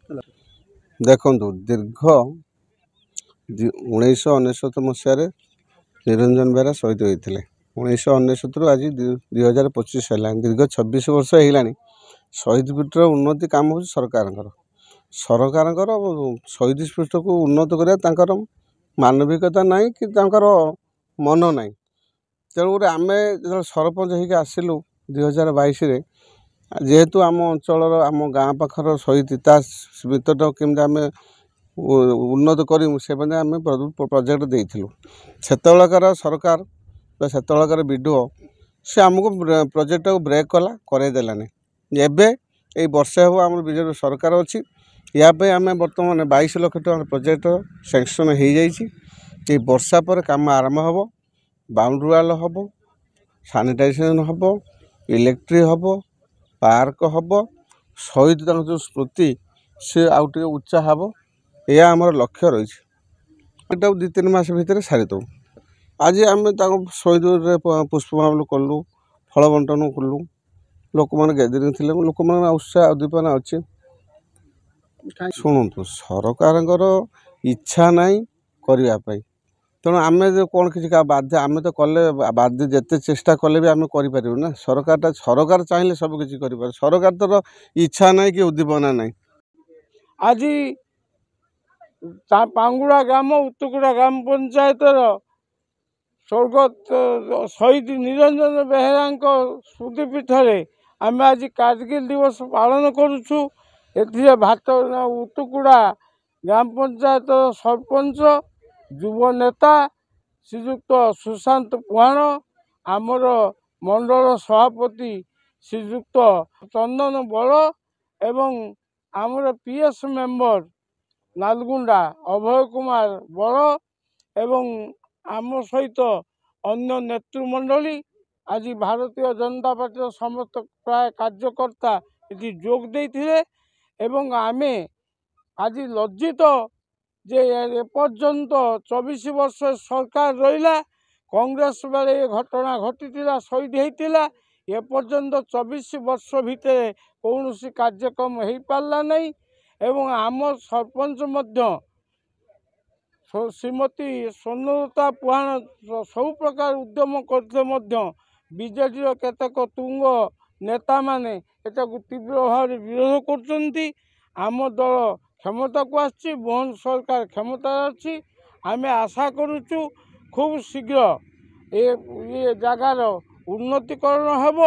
ଦେଖନ୍ତୁ ଦୀର୍ଘ 1999 ମସିହାରେ ନିରଞ୍ଜନ ବେହେରା ଶହୀଦ ହୋଇଥିଲେ। 1999ରୁ ଆଜି 2025 ହେଲାଣି, ଦୀର୍ଘ 26 ବର୍ଷ ହେଇଗଲାଣି। ଶହୀଦ ପୀଠର ଉନ୍ନତି କାମ ହେଉଛି ସରକାରଙ୍କର ଶହୀଦ ପୀଠକୁ ଉନ୍ନତ କରିବା ତାଙ୍କର ମାନବିକତା ନାହିଁ କି ତାଙ୍କର ମନ ନାହିଁ। ତେଣୁକରି ଆମେ ଯେତେବେଳେ ସରପଞ୍ଚ ହେଇକି ଆସିଲୁ 2022ରେ, ଯେହେତୁ ଆମ ଅଞ୍ଚଳର ଆମ ଗାଁ ପାଖର ଶହୀଦ ତା ଭିତରଟାକୁ କେମିତି ଆମେ ଉନ୍ନତ କରିମୁ ସେମିତି ଆମେ ପ୍ରୋଜେକ୍ଟ ଦେଇଥିଲୁ। ସେତେବେଳକାର ସରକାର ବା ସେତେବେଳକାର ବିଡ଼ିଓ ସେ ଆମକୁ ପ୍ରୋଜେକ୍ଟଟାକୁ ବ୍ରେକ୍ କରେଇ ଦେଲାନି। ଏବେ ଏଇ ବର୍ଷେ ହେବ ଆମର ବିଜେପି ସରକାର ଅଛି। ୟା ପାଇଁ ଆମେ ବର୍ତ୍ତମାନ 22 ଲକ୍ଷ ଟଙ୍କା ପ୍ରୋଜେକ୍ଟ ସ୍ୟାଙ୍କସନ୍ ହେଇଯାଇଛି। ଏଇ ବର୍ଷା ପରେ କାମ ଆରମ୍ଭ ହେବ। ବାଉଣ୍ଡରୀ ୱାଲ୍ ହେବ, ସାନିଟାଇଜେସନ୍ ହେବ, ଇଲେକ୍ଟ୍ରି ହେବ, ପାର୍କ ହେବ, ଶହୀଦ ତାଙ୍କ ଯେଉଁ ସ୍ମୃତି ସେ ଆଉ ଟିକେ ଉଚ୍ଚା ହେବ। ଏହା ଆମର ଲକ୍ଷ୍ୟ ରହିଛି। ଏଟାକୁ 2-3 ମାସ ଭିତରେ ସାରିଦେବୁ। ଆଜି ଆମେ ତାଙ୍କୁ ଶହୀଦରେ ପୁଷ୍ପମାଲ୍ୟ କଲୁ, ଫଳ ବଣ୍ଟନ କଲୁ, ଲୋକମାନେ ଗ୍ୟାଦରିଂ ଥିଲେ, ଲୋକମାନଙ୍କ ଉତ୍ସାହ ଉଦ୍ଦୀପନା ଅଛି। ଶୁଣନ୍ତୁ, ସରକାରଙ୍କର ଇଚ୍ଛା ନାହିଁ କରିବା ପାଇଁ। ତେଣୁ ଆମେ କ'ଣ କିଛି ବାଧ୍ୟ, ଆମେ ତ କଲେ ବାଧ୍ୟ, ଯେତେ ଚେଷ୍ଟା କଲେ ବି ଆମେ କରିପାରିବୁ ନା। ସରକାର ଚାହିଁଲେ ସବୁ କିଛି କରିପାରିବ। ସରକାରର ଇଚ୍ଛା ନାହିଁ କି ଉଦ୍ଦୀପନା ନାହିଁ। ଆଜି ପାଙ୍ଗୁଡ଼ା ଗ୍ରାମ ଉତ୍ତୁକୁଡ଼ା ଗ୍ରାମ ପଞ୍ଚାୟତର ସ୍ୱର୍ଗତ ଶହୀଦ ନିରଞ୍ଜନ ବେହେରାଙ୍କ ସ୍ମୃତିପୀଠରେ ଆମେ ଆଜି କାର୍ଗିଲ ଦିବସ ପାଳନ କରୁଛୁ। ଏଥିରେ ଉତ୍ତୁକୁଡ଼ା ଗ୍ରାମ ପଞ୍ଚାୟତର ସରପଞ୍ଚ, ଯୁବ ନେତା ଶ୍ରୀଯୁକ୍ତ ସୁଶାନ୍ତ ପୁହାଣ, ଆମର ମଣ୍ଡଳ ସଭାପତି ଶ୍ରୀଯୁକ୍ତ ଚନ୍ଦନ ବଳ ଏବଂ ଆମର PS ମେମ୍ବର ନାଲଗୁଣ୍ଡା ଅଭୟ କୁମାର ବଳ ଏବଂ ଆମ ସହିତ ଅନ୍ୟ ନେତୃମଣ୍ଡଳୀ, ଆଜି ଭାରତୀୟ ଜନତା ପାର୍ଟିର ସମସ୍ତ ପ୍ରାୟ କାର୍ଯ୍ୟକର୍ତ୍ତା ଏଠି ଯୋଗ ଦେଇଥିଲେ। ଏବଂ ଆମେ ଆଜି ଲଜ୍ଜିତ ଯେ ଏପର୍ଯ୍ୟନ୍ତ 24 ବର୍ଷ ସରକାର ରହିଲା। କଂଗ୍ରେସ ବେଳେ ଏ ଘଟଣା ଘଟିଥିଲା, ଶହୀଦ ହେଇଥିଲା। ଏପର୍ଯ୍ୟନ୍ତ 24 ବର୍ଷ ଭିତରେ କୌଣସି କାର୍ଯ୍ୟକ୍ରମ ହେଇପାରିଲା ନାହିଁ। ଏବଂ ଆମ ସରପଞ୍ଚ ମଧ୍ୟ ଶ୍ରୀମତୀ ସ୍ୱର୍ଣ୍ଣଲତା ପୁହାଣ ସବୁ ପ୍ରକାର ଉଦ୍ୟମ କରିଥିଲେ ମଧ୍ୟ ବିଜେଡ଼ିର କେତେକ ତୁଙ୍ଗ ନେତାମାନେ ଏଟାକୁ ତୀବ୍ର ଭାବରେ ବିରୋଧ କରୁଛନ୍ତି। ଆମ ଦଳ କ୍ଷମତାକୁ ଆସିଛି, ମୋହନ ସରକାର କ୍ଷମତାରେ ଅଛି। ଆମେ ଆଶା କରୁଛୁ ଖୁବ୍ ଶୀଘ୍ର ଏ ଜାଗାର ଉନ୍ନତିକରଣ ହେବ।